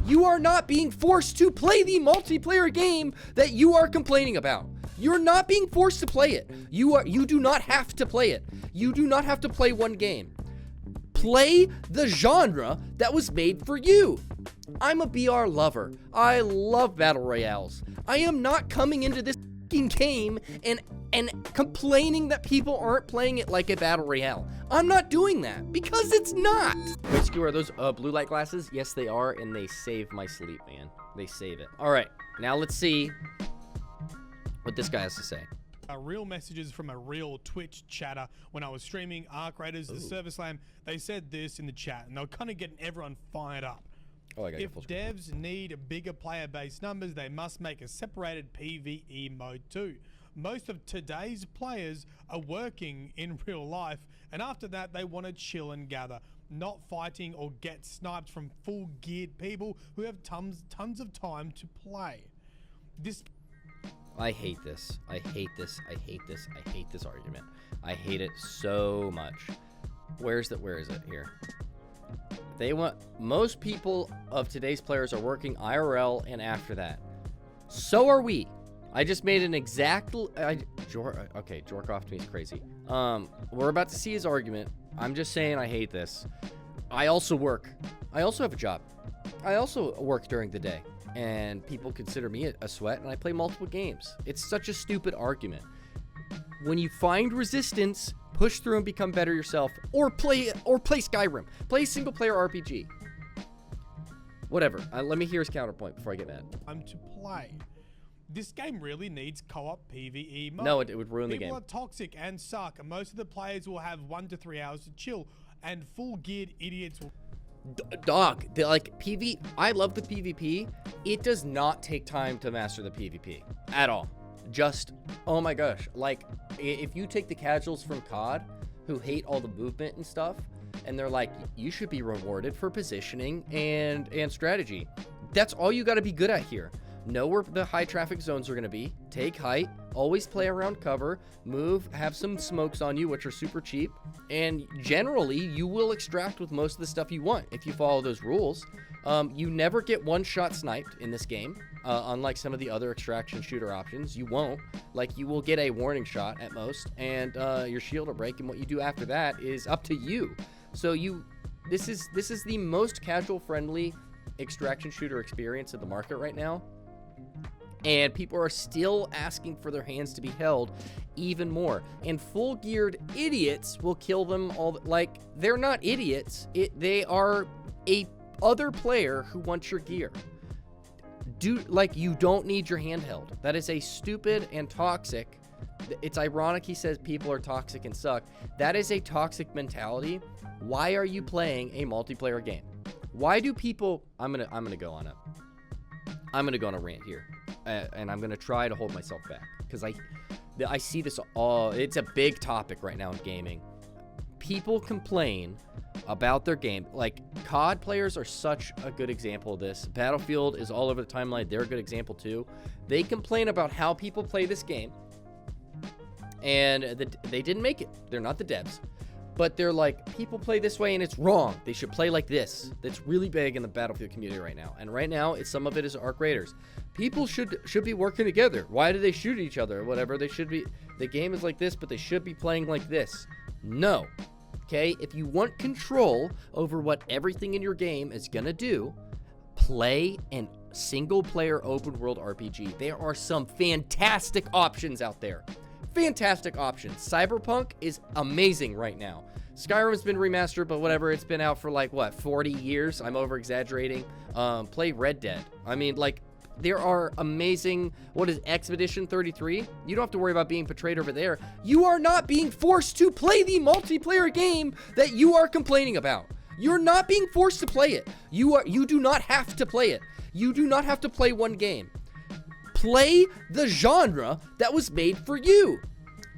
You are not being forced to play the multiplayer game that you are complaining about. You're not being forced to play it. You do not have to play it. You do not have to play one game. Play the genre that was made for you. I'm a BR lover. I love battle royales. I am not coming into this game and complaining that people aren't playing it like a battle royale. I'm not doing that because it's not. Wait, Skewer, are those blue light glasses? Yes, they are, and they save my sleep, man. They save it. All right, now let's see what this guy has to say. Real messages from a real Twitch chatter when I was streaming Arc Raiders, the Server Slam. They said this in the chat, and they were kind of getting everyone fired up. Oh, I got if devs need bigger player base numbers, they must make a separated PVE mode too. Most of today's players are working in real life, and after that they want to chill and gather, not fighting or get sniped from full geared people who have tons of time to play. I hate this. I hate this. I hate this. I hate this argument. I hate it so much. Where is it here? They want, most people of today's players are working IRL and after that. So are we. I just made an exact, okay, Jorkoff to me is crazy. We're about to see his argument. I'm just saying I hate this. I also work. I also have a job. I also work during the day. And people consider me a sweat, and I play multiple games. It's such a stupid argument. When you find resistance, push through and become better yourself, or play Skyrim. Play a single player RPG. Whatever. Let me hear his counterpoint before I get mad. I'm to play. This game really needs co-op PVE mode. No, it would ruin the game. People are toxic and suck, and most of the players will have 1 to 3 hours to chill, and full geared idiots will... Dog, I love the PvP. It does not take time to master the PvP at all. Just, oh my gosh, like if you take the casuals from COD who hate all the movement and stuff, and they're like, you should be rewarded for positioning and strategy. That's all you got to be good at here. Know where the high traffic zones are going to be, take height, always play around cover, move, have some smokes on you, which are super cheap, and generally you will extract with most of the stuff you want if you follow those rules. You never get one-shot sniped in this game, unlike some of the other extraction shooter options. You won't. Like, you will get a warning shot at most, and your shield will break, and what you do after that is up to you. So this is the most casual-friendly extraction shooter experience in the market right now. And people are still asking for their hands to be held even more. And full geared idiots will kill them all. Like, they're not idiots. They are a other player who wants your gear. You don't need your hand held. That is a stupid and toxic. It's ironic he says people are toxic and suck. That is a toxic mentality. Why are you playing a multiplayer game? Why do people... I'm gonna go on a rant here. And I'm going to try to hold myself back because I see this all. It's a big topic right now in gaming. People complain about their game. Like, COD players are such a good example of this. Battlefield is all over the timeline. They're a good example too. They complain about how people play this game, and they didn't make it. They're not the devs. But they're like, people play this way and it's wrong. They should play like this. That's really big in the Battlefield community right now. And right now, some of it is Arc Raiders. People should be working together. Why do they shoot each other or whatever? They should be, the game is like this, but they should be playing like this. No. Okay? If you want control over what everything in your game is gonna do, play a single player open world RPG. There are some fantastic options out there. Fantastic options. Cyberpunk is amazing right now. Skyrim's been remastered, but whatever, it's been out for like, what, 40 years? I'm over exaggerating. Play Red Dead. I mean, like, there are amazing, what is Expedition 33? You don't have to worry about being portrayed over there. You are not being forced to play the multiplayer game that you are complaining about. You're not being forced to play it. You do not have to play it. You do not have to play one game. Play the genre that was made for you.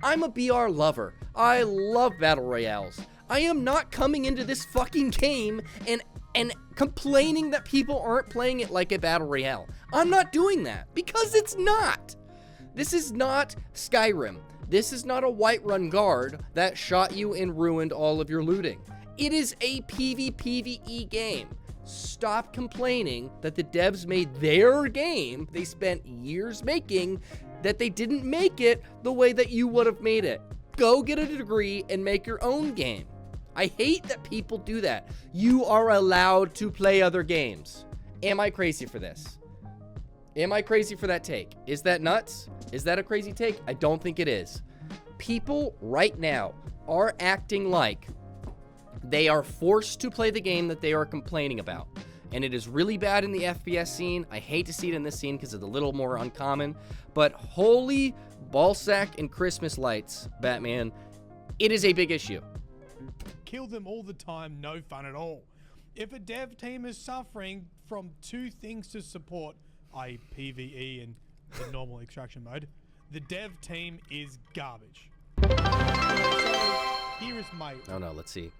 I'm a BR lover. I love battle royales. I am not coming into this fucking game and complaining that people aren't playing it like a battle royale. I'm not doing that because it's not. This is not Skyrim. This is not a Whiterun guard that shot you and ruined all of your looting. It is a PvPvE game. stop complaining that the devs made their game they spent years making, that they didn't make it the way that you would have made it. Go get a degree and make your own game. I hate that people do that. You are allowed to play other games. Am I crazy for this? Am I crazy for that take? Is that nuts? Is that a crazy take? I don't think it is. People right now are acting like they are forced to play the game that they are complaining about. And it is really bad in the FPS scene. I hate to see it in this scene because it's a little more uncommon. But holy ballsack and Christmas lights, Batman, it is a big issue. Kill them all the time, no fun at all. If a dev team is suffering from two things to support, i.e. PVE and the normal extraction mode, the dev team is garbage. So here is my... Oh no, let's see.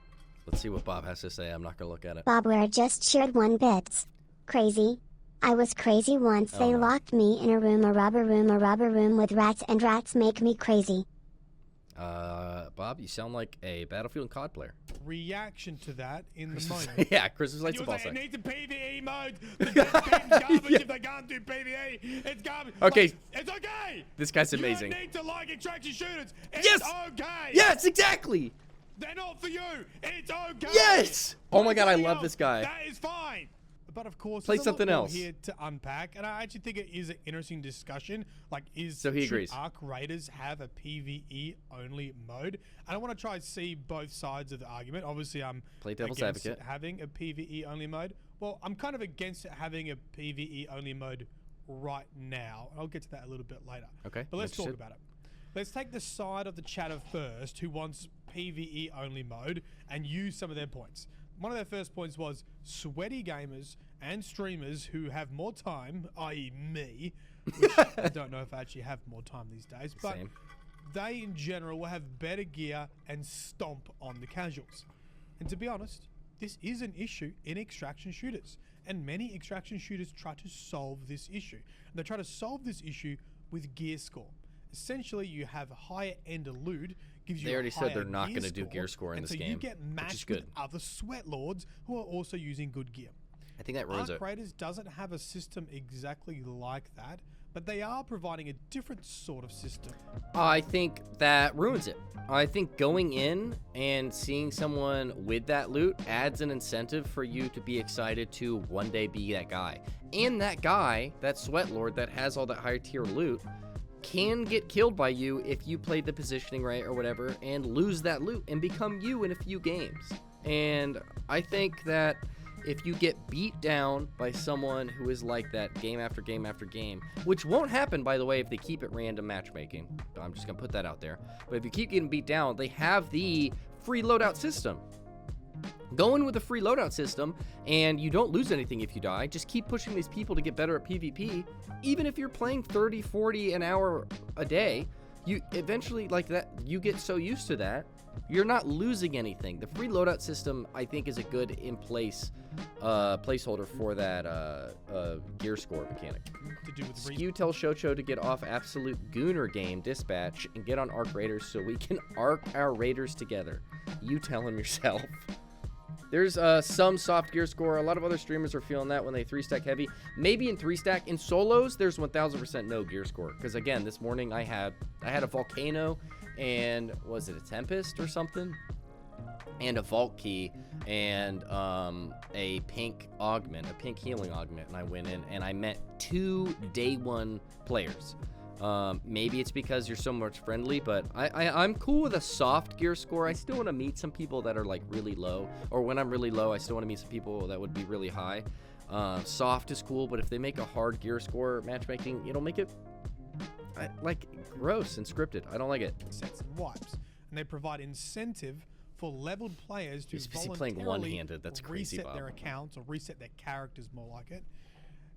Let's see what Bob has to say. I'm not gonna look at it. Bob Ware just shared 1 bits. Crazy. I was crazy once. They locked me in a robber room with rats, and rats make me crazy. Bob, you sound like a Battlefield and COD player. Reaction to that in the moment. Yeah, Christmas lights a ball sack. It needs a PVE mode. The game's garbage if they can't do PVE. It's garbage. Okay. Like, it's okay. This guy's amazing. You don't need to like extraction shooters. It's Yes! okay. Yes, exactly! They're not for you. It's okay. Yes! Oh my god, I Something love else, this guy. That is fine. But of course, Play there's a lot something more else. here to unpack, and I actually think it is an interesting discussion. Like, So he agrees. should Arc Raiders have a PVE only mode? And I want to try and see both sides of the argument. Obviously, I'm Play devil's against advocate. having a PVE only mode. Well, I'm kind of against having a PVE only mode right now. I'll get to that a little bit later. Okay, But let's talk interested. about it. Let's take the side of the chatter first, who wants PVE only mode, and use some of their points. One of their first points was sweaty gamers and streamers who have more time, i.e. me, which I don't know if I actually have more time these days, but Same. they in general will have better gear and stomp on the casuals. And to be honest, this is an issue in extraction shooters, and many extraction shooters try to solve this issue. And they try to solve this issue with gear score. Essentially, you have a higher end loot, gives you They already a said they're higher not gear going to do score, gear score in and this so game, you get which is matched good. with other sweat lords who are also using good gear. I think that ruins Arc it. Raiders doesn't have a system exactly like that, but they are providing a different sort of system. I think that ruins it. I think going in and seeing someone with that loot adds an incentive for you to be excited to one day be that guy. And that guy, that sweat lord that has all that higher tier loot, can get killed by you if you play the positioning right or whatever and lose that loot and become you in a few games. And I think that if you get beat down by someone who is like that game after game after game, which won't happen, by the way, if they keep it random matchmaking. I'm just going to put that out there. But if you keep getting beat down, they have the free loadout system. Go in with a free loadout system, and you don't lose anything if you die. Just keep pushing these people to get better at PvP. Even if you're playing 30, 40 an hour a day, you eventually, like that, you get so used to that, you're not losing anything. The free loadout system, I think, is a good in place placeholder for that gear score mechanic. To do with Skew tells Shocho to get off absolute gooner game dispatch and get on Arc Raiders so we can arc our Raiders together. You tell him yourself. There's some soft gear score. A lot of other streamers are feeling that when they 3-stack heavy. Maybe in 3-stack. In solos, there's 1000% no gear score. Because again, this morning I had a Volcano and was it a Tempest or something? And a Vault Key and a pink augment, a pink healing augment. And I went in and I met 2 day 1 players. Maybe it's because you're so much friendly, but I'm cool with a soft gear score. I still want to meet some people that are like really low, or when I'm really low, I still want to meet some people that would be really high. Soft is cool, but if they make a hard gear score matchmaking, it'll make it like gross and scripted. I don't like it. sets and wipes, and they provide incentive for leveled players to He's busy voluntarily playing one-handed. That's crazy, reset Bob. their accounts or reset their characters, more like it.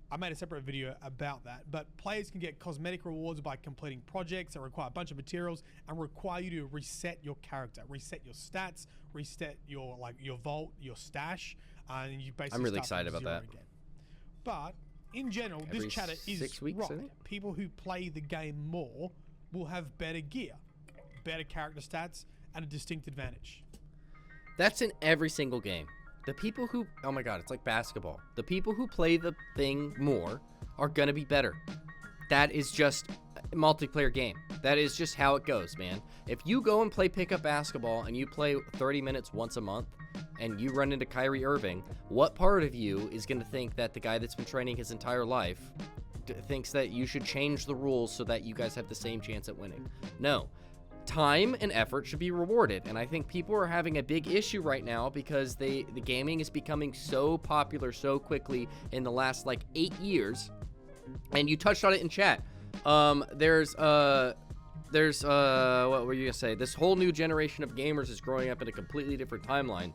I made a separate video about that, but players can get cosmetic rewards by completing projects that require a bunch of materials and require you to reset your character, reset your stats, reset your vault, your stash, and you basically I'm really start excited from about zero that. again. But in general, Every this chatter is 6 weeks, I right. think? People who play the game more will have better gear, better character stats, and a distinct advantage. That's in every single game. The people who, oh my God, it's like basketball. The people who play the thing more are going to be better. That is just a multiplayer game. That is just how it goes, man. If you go and play pickup basketball and you play 30 minutes once a month and you run into Kyrie Irving, what part of you is going to think that the guy that's been training his entire life thinks that you should change the rules so that you guys have the same chance at winning? No. Time and effort should be rewarded, and I think people are having a big issue right now because the gaming is becoming so popular so quickly in the last like 8 years. And you touched on it in chat. There's what were you gonna say? This whole new generation of gamers is growing up in a completely different timeline.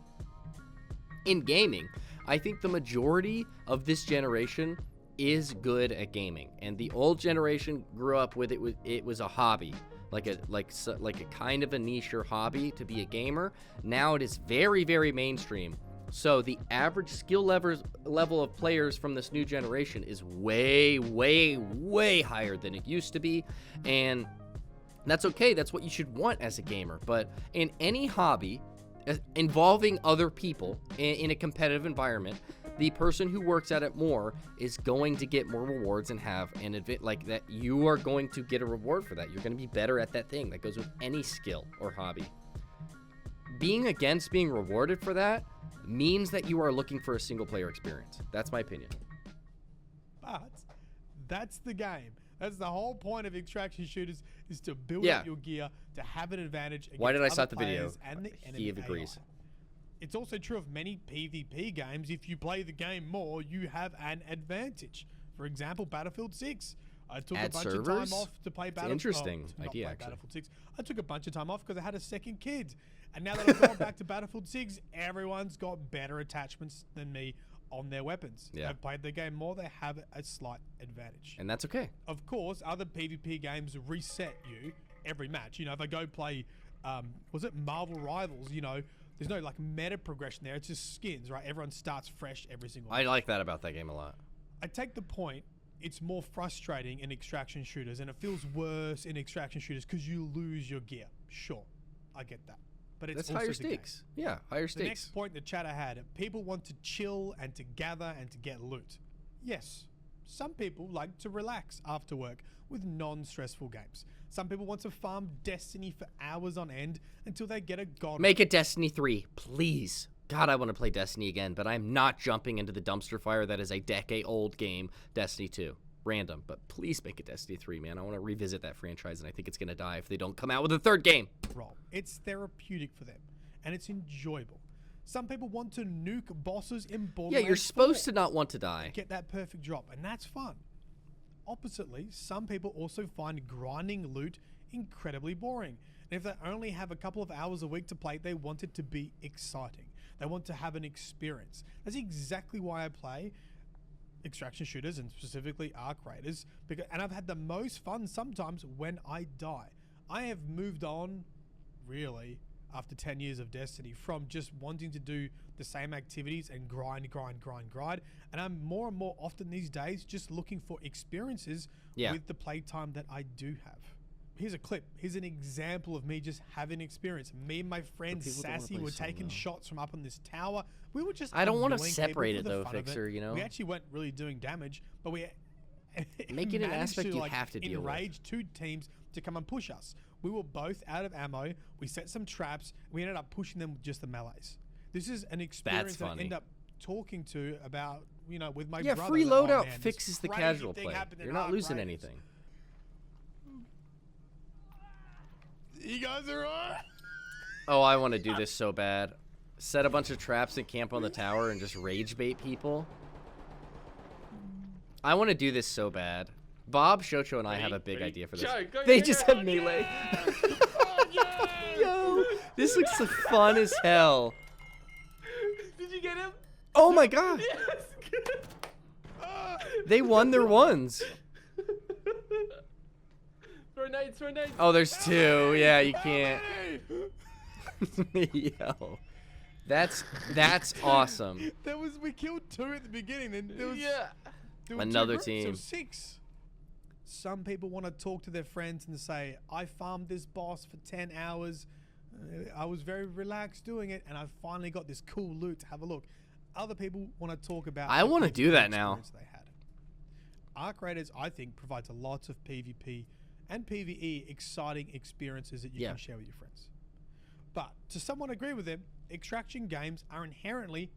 In gaming, I think the majority of this generation is good at gaming, and the old generation grew up with it was a hobby, like a kind of a niche or hobby to be a gamer. Now it is very, very mainstream. So the average skill level of players from this new generation is way, way, way higher than it used to be, and that's okay. That's what you should want as a gamer. But in any hobby involving other people in a competitive environment, the person who works at it more is going to get more rewards and have an event like that. You are going to get a reward for that. You're going to be better at that thing. That goes with any skill or hobby. Being against being rewarded for that means that you are looking for a single player experience. That's my opinion. But that's the game. That's the whole point of extraction shooters, is to build up your gear, to have an advantage against Why did I other start the video? players and the enemy He agrees. AI. It's also true of many PvP games. If you play the game more, you have an advantage. For example, Battlefield 6. I took a bunch of time off to play Battlefield. Interesting idea, actually. Battlefield 6. I took a bunch of time off because I had a second kid. And now that I've gone back to Battlefield 6, everyone's got better attachments than me on their weapons. Yeah. I've played the game more, they have a slight advantage. And that's okay. Of course, other PvP games reset you every match. You know, if I go play, was it Marvel Rivals, you know, there's no like meta progression there. It's just skins, right? Everyone starts fresh every single I like that about that game a lot. I take the point. It's more frustrating in extraction shooters, and it feels worse in extraction shooters because you lose your gear. Sure, I get that. But it's That's also higher the stakes. game. Yeah, higher The stakes. next point the chatter had, people want to chill and to gather and to get loot. Yes, some people like to relax after work with non-stressful games. Some people want to farm Destiny for hours on end until they get a god. Make it Destiny 3, please. God, I want to play Destiny again, but I'm not jumping into the dumpster fire that is a decade-old game, Destiny 2. Random, but please make it Destiny 3, man. I want to revisit that franchise, and I think it's going to die if they don't come out with a third game. Role. It's therapeutic for them, and it's enjoyable. Some people want to nuke bosses in Borderlands. Yeah, you're supposed 4 to not want to die. get that perfect drop, and that's fun. Oppositely, some people also find grinding loot incredibly boring. And if they only have a couple of hours a week to play, they want it to be exciting. They want to have an experience. That's exactly why I play extraction shooters and specifically arc raiders, and I've had the most fun sometimes when I die. I have moved on, really, after 10 years of Destiny, from just wanting to do the same activities and grind, and I'm more and more often these days just looking for experiences with the playtime that I do have. Here's a clip. Here's an example of me just having experience. Me and my friend Sassy were taking shots from up on this tower. We were just I don't want to annoying separate people it for the though, fun of Fixer, it. you know? We actually weren't really doing damage, but we Make it an managed aspect to, you like, have to deal with. enrage two teams to come and push us. We were both out of ammo. We set some traps. We ended up pushing them with just the melees. This is an experience that I funny. end up talking to about, you know, with my Yeah, brother. free that, oh, loadout man, this fixes the crazy casual thing play. happened in You're not Arc losing Raiders. anything. You guys are on. Oh, I want to do this so bad. Set a bunch of traps and camp on the tower and just rage bait people. I want to do this so bad. Bob, Shocho, and I have a big idea for this. They just have melee. Yo, this looks so fun as hell. Did you get him? Oh my god. Yes. They won their ones. Throw nades, throw nades. Oh, there's two. Yeah, you can't. Yo. That's awesome. We killed 2 at the beginning, and there was Yeah. there were Another 2 groups, team. so 6. Some people want to talk to their friends and say, I farmed this boss for 10 hours. I was very relaxed doing it, and I finally got this cool loot to have a look. Other people want to talk about. I want to do that now. They had. Arc Raiders, I think, provides a lot of PvP and PvE exciting experiences that you can share with your friends. But to somewhat agree with them, extraction games are inherently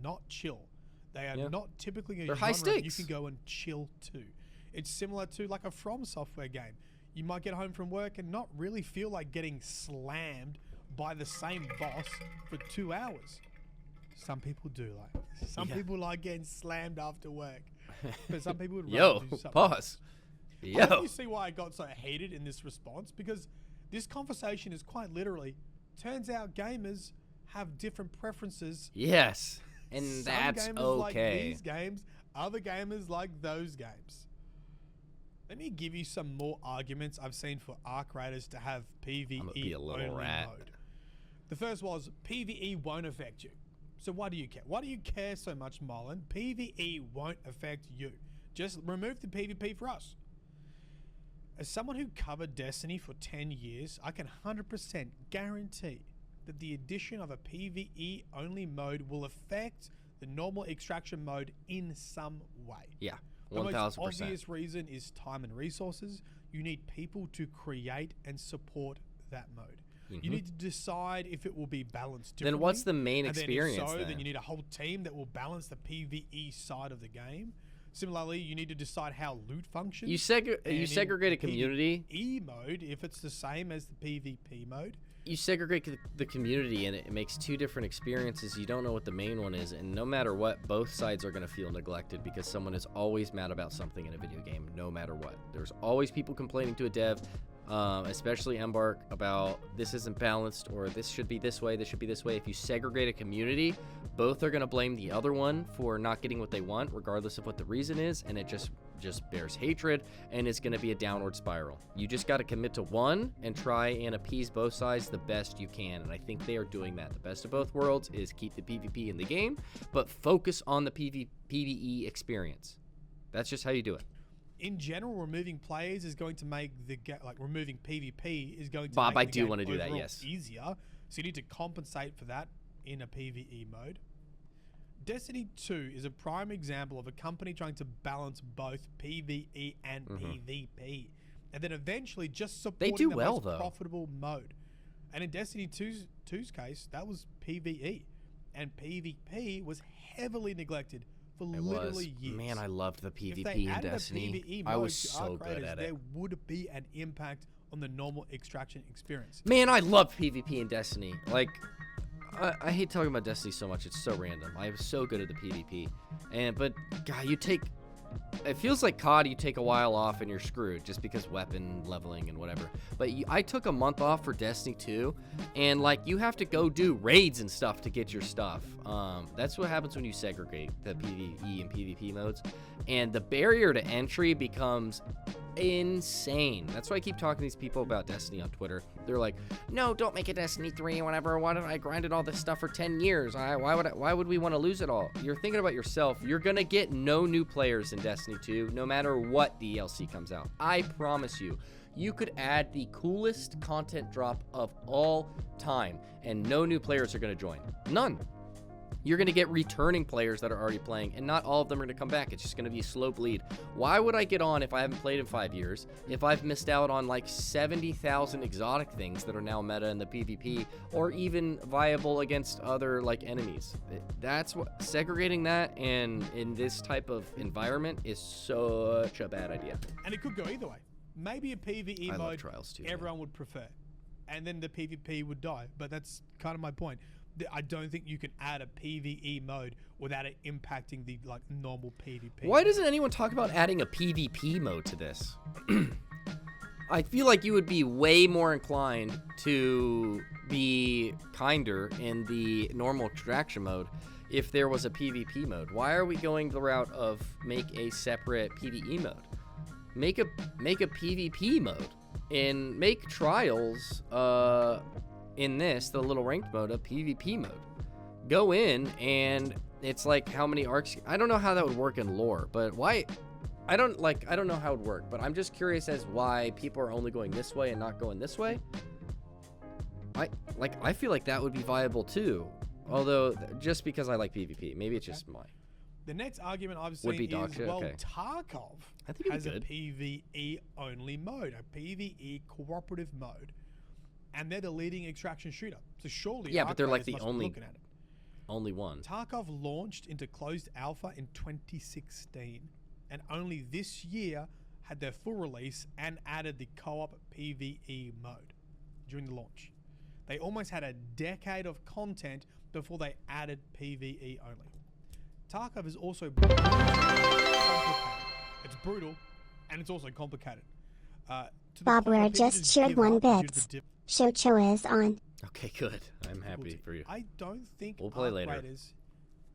not chill. They are not typically a They're genre high stakes. you can go and chill to. It's similar to like a From Software game. You might get home from work and not really feel like getting slammed by the same boss for 2 hours. Some people do like. Some people like getting slammed after work. But some people would rather do something. Pause. I think you see why I got so heated in this response, because this conversation is quite literally, turns out gamers have different preferences. Yes. And Some that's gamers okay. like these games, other gamers like those games. Let me give you some more arguments I've seen for Arc Raiders to have PvE I'm gonna be a little only rat. mode. The first was PvE won't affect you. So why do you care? Why do you care so much, Marlon? PvE won't affect you. Just remove the PvP for us. As someone who covered Destiny for 10 years, I can 100% guarantee that the addition of a PvE only mode will affect the normal extraction mode in some way. Yeah, The most 1000%. obvious reason is time and resources. You need people to create and support that mode. You need to decide if it will be balanced differently. Then what's the main And experience then if so, then? then you need a whole team that will balance the PvE side of the game. Similarly, you need to decide how loot functions. You And segregate a in community. PvE mode, if it's the same as the PvP mode. You segregate the community, and it makes two different experiences. You don't know what the main one is, and no matter what, both sides are going to feel neglected because someone is always mad about something in a video game, no matter what. There's always people complaining to a dev, especially Embark, about this isn't balanced, or this should be this way, this should be this way. If you segregate a community, both are going to blame the other one for not getting what they want, regardless of what the reason is, and it just bears hatred, and it's going to be a downward spiral. You just got to commit to one and try and appease both sides the best you can, and I think they are doing that. The best of both worlds is keep the PvP in the game, but focus on the PvE experience. That's just how you do it. In general, removing players is going to make the removing PvP is going to Bob, make I the do game wanna do that, overall yes. easier. So you need to compensate for that in a PvE mode. Destiny 2 is a prime example of a company trying to balance both PvE and PvP, and then eventually just supporting do the well, most though. profitable mode. And in Destiny 2's case, that was PvE, and PvP was heavily neglected for literally years. Man, I loved the If they PvP in added Destiny. a PvE I mode was to so Arc good Raiders, at it. there would be an impact on the normal extraction experience. Man, I love PvP in Destiny. Like, I hate talking about Destiny so much. It's so random. I was so good at the PvP. But, God, it feels like COD, you take a while off and you're screwed just because weapon leveling and whatever. But I took a month off for Destiny 2, and, like, you have to go do raids and stuff to get your stuff. That's what happens when you segregate the PvE and PvP modes. And the barrier to entry becomes insane. That's why I keep talking to these people about Destiny on Twitter. They're like, no, don't make a Destiny 3 or whatever. Why did I grinded all this stuff for 10 years? Why would we want to lose it all? You're thinking about yourself. You're going to get no new players in Destiny 2, no matter what DLC comes out. I promise you. You could add the coolest content drop of all time, and no new players are going to join. None. You're going to get returning players that are already playing, and not all of them are going to come back. It's just going to be a slow bleed. Why would I get on if I haven't played in 5 years, if I've missed out on like 70,000 exotic things that are now meta in the PvP, or even viable against other like enemies? That's what segregating that, and in this type of environment is such a bad idea. And it could go either way. Maybe a PvE I love mode Trials too, everyone would prefer, and then the PvP would die. But that's kind of my point. I don't think you can add a PvE mode without it impacting the like normal PvP. Why doesn't anyone talk about adding a PvP mode to this? I feel like you would be way more inclined to be kinder in the normal extraction mode if there was a PvP mode. Why are we going the route of make a separate PvE mode? Make a PvP mode and make Trials in this, the little ranked mode, a PvP mode. Go in, and it's like how many arcs. I don't know how that would work in lore, but why? I don't know how it would work, but I'm just curious as why people are only going this way and not going this way. I feel like that would be viable too. Although just because I like PvP, maybe it's just my. The next argument I've Would seen be is, Doxa, well, okay. Tarkov I think it'd has be a PvE only mode, a PvE cooperative mode, and they're the leading extraction shooter. So surely, Yeah, but they're like Arc the Raiders must be only- looking at it. Only one. Tarkov launched into closed alpha in 2016, and only this year had their full release and added the co-op PvE mode during the launch. They almost had a decade of content before they added PvE only. Tarkov is also complicated. It's brutal, and it's also complicated. To the Bob point where Ware people just shared give 1 up due to bit. the Show is on. Okay, good. I'm happy difficulty. for you. I don't think We'll play Arc later. Raiders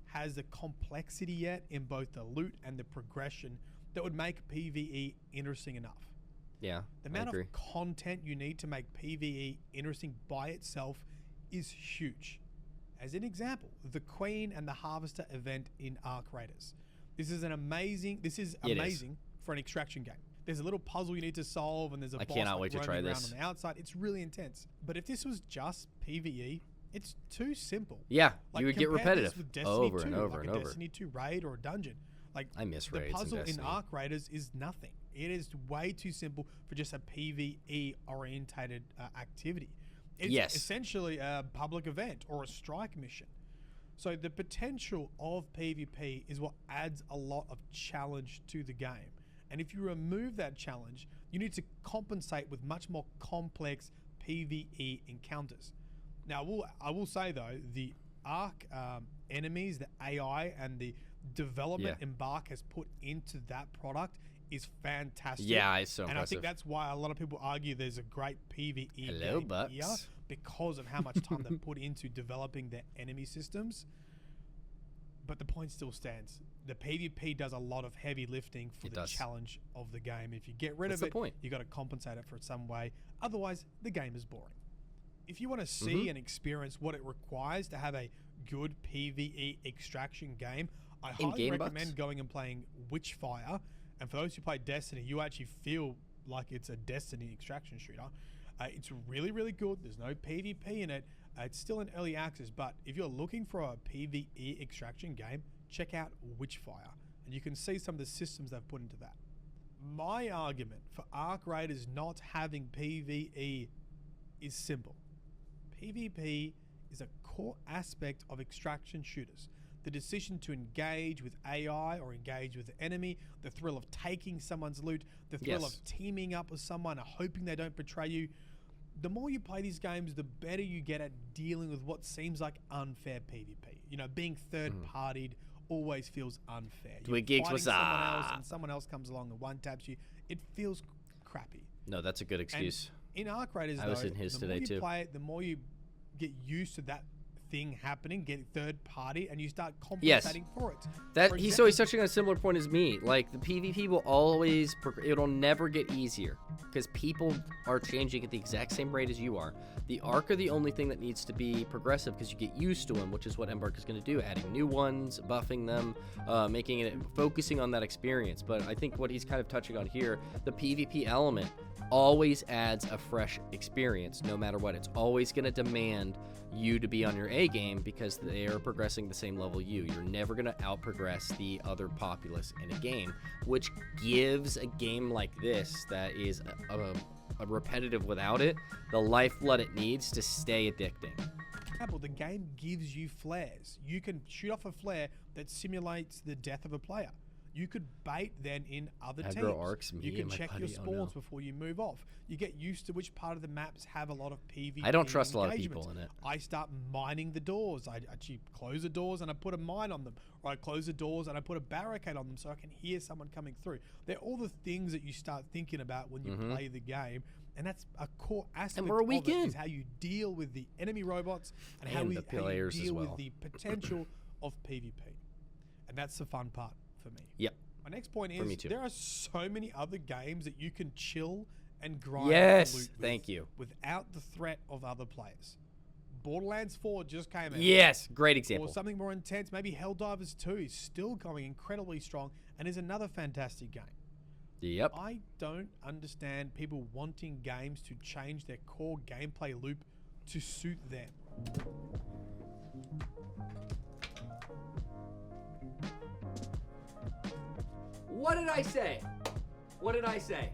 has the complexity yet in both the loot and the progression that would make PvE interesting enough. Yeah, The I amount agree. of content you need to make PvE interesting by itself is huge. As an example, the Queen and the Harvester event in Arc Raiders. This is amazing for an extraction game. There's a little puzzle you need to solve, and there's a boss cannot like wait to try roaming around this. on the outside. It's really intense. But if this was just PvE, it's too simple. Yeah, Like, you would get compare this repetitive with Destiny over 2, and over like and a over. Destiny 2 raid or a dungeon. Like, I miss the raids in puzzle in Destiny. Arc Raiders is nothing. It is way too simple for just a PvE orientated activity. It's Yes. essentially a public event or a strike mission. So the potential of PvP is what adds a lot of challenge to the game. And if you remove that challenge, you need to compensate with much more complex PvE encounters. Now, I will say though, the Arc enemies, the AI, and the development Yeah. Embark has put into that product is fantastic. Yeah, it's so And I think impressive. that's why a lot of people argue there's a great PvE Hello, game Bucks. here, because of how much time they put into developing their enemy systems. But the point still stands. The PvP does a lot of heavy lifting for It the does. challenge of the game. If you get rid That's of the it, point. you got to compensate it for it some way. Otherwise, the game is boring. If you want to see Mm-hmm. and experience what it requires to have a good PvE extraction game, I highly In-game recommend bucks? going and playing Witchfire. And for those who play Destiny, you actually feel like it's a Destiny extraction shooter. It's really, really good. There's no PvP in it. It's still in early access, but if you're looking for a PvE extraction game, check out Witchfire, and you can see some of the systems they've put into that. My argument for Arc Raiders not having PvE is simple. PvP is a core aspect of extraction shooters. The decision to engage with AI or engage with the enemy, the thrill of taking someone's loot, the thrill Yes. of teaming up with someone and hoping they don't betray you. The more you play these games, the better you get at dealing with what seems like unfair PvP. You know, being third-partied always feels unfair. You're Twig Geeks, fighting what's someone else up? and someone else comes along and one-taps you. It feels crappy. No, that's a good excuse. In Arc Raiders, I was though, in his the today, more you too. play it, the more you get used to that thing happening, get third party, and you start Yes. compensating for it. That For he's example- always touching on a similar point as me. Like the PvP will always, it'll never get easier because people are changing at the exact same rate as you are. The Arc are the only thing that needs to be progressive because you get used to them, which is what Embark is going to do, adding new ones, buffing them, making it, focusing on that experience. But I think what he's kind of touching on here, the PvP element always adds a fresh experience, no matter what. It's always going to demand you to be on your A game because they are progressing the same level you. You're never going to out-progress the other populace in a game, which gives a game like this that is a repetitive without it, the lifeblood it needs to stay addicting. example, the game gives you flares. You can shoot off a flare that simulates the death of a player. You could bait then in other Aggro teams. arcs me You can and my check your buddy, oh spawns no. before you move off. You get used to which part of the maps have a lot of PvP. I don't trust a lot of engagement. people in it. I start mining the doors. I actually close the doors and I put a mine on them. Or I close the doors and I put a barricade on them so I can hear someone coming through. They're all the things that you start thinking about when you play the game. And that's a core aspect we're a of week it, in. is how you deal with the enemy robots and, how And you the players as deal well. with the potential of PvP. And that's the fun part for me. Yep. My next point For me is too. there are so many other games that you can chill and grind Yes, loot with thank you. without the threat of other players. Borderlands 4 just came out. Yes, great Or example. something more intense, maybe Helldivers 2 is still going incredibly strong and is another fantastic game. Yep. I don't understand people wanting games to change their core gameplay loop to suit them. What did I say? What did I say?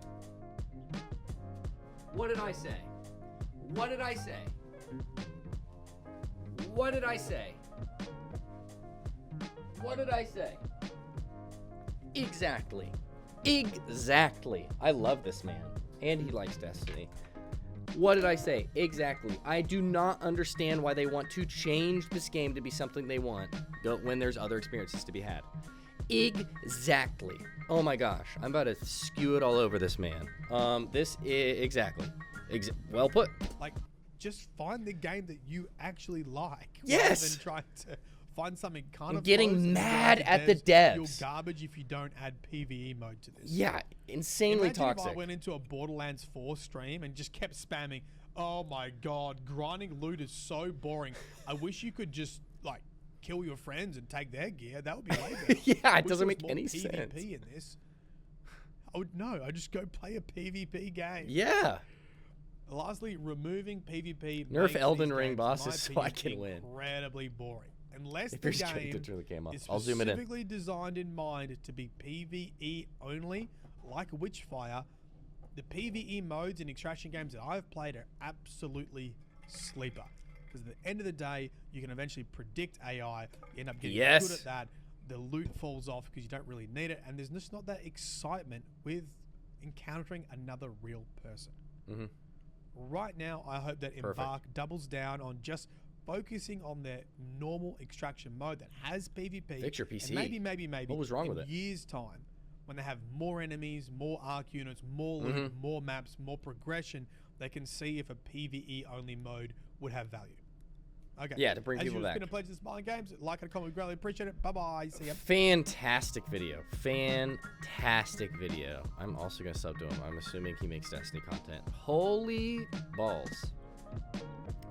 What did I say? What did I say? What did I say? What did I say? Exactly. Exactly. I love this man. And he likes Destiny. What did I say? Exactly. I do not understand why they want to change this game to be something they want when there's other experiences to be had. Exactly. Oh my gosh. I'm about to skew it all over this man. This is exactly. Well put. Like, just find the game that you actually like. Yes. Rather than trying to find something kind of getting close and mad drive at the devs. You're garbage if you don't add PVE mode to this. Yeah, insanely Imagine toxic. if I went into a Borderlands 4 stream and just kept spamming, oh my god, grinding loot is so boring. I wish you could just, like, kill your friends and take their gear. That would be way better. Yeah, it Wish doesn't there make was more any PvP sense. in this. I would know. I'd just go play a PvP game. Yeah. Lastly, removing PvP Nerf makes Elden these Ring games, bosses in so my I opinion, can win. incredibly boring. Unless If the you're straight game to turn the game off, is I'll zoom it in. specifically designed in mind to be PvE only, like Witchfire, the PvE modes in extraction games that I've played are absolutely sleeper. Because at the end of the day, you can eventually predict AI, you end up getting Yes. good at that, the loot falls off because you don't really need it, and there's just not that excitement with encountering another real person. Mm-hmm. Right now, I hope that Embark doubles down on just focusing on their normal extraction mode that has PvP. Fix your PC. And maybe What was wrong with it? in years' time, when they have more enemies, more arc units, more loot, more maps, more progression, they can see if a PvE only mode would have value. Okay. Yeah, to bring As people usual, back. It's been a pleasure to Smiling Games. Like and comment, we greatly appreciate it. Bye-bye. See ya. Fantastic video. Fantastic video. I'm also going to sub to him. I'm assuming he makes Destiny content. Holy balls.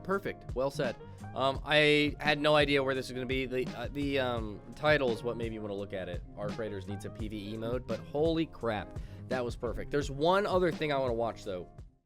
Perfect. Well said. I had no idea where this was going to be. The title is what made me want to look at it. Arc Raiders needs a PvE mode, but holy crap. That was perfect. There's one other thing I want to watch, though.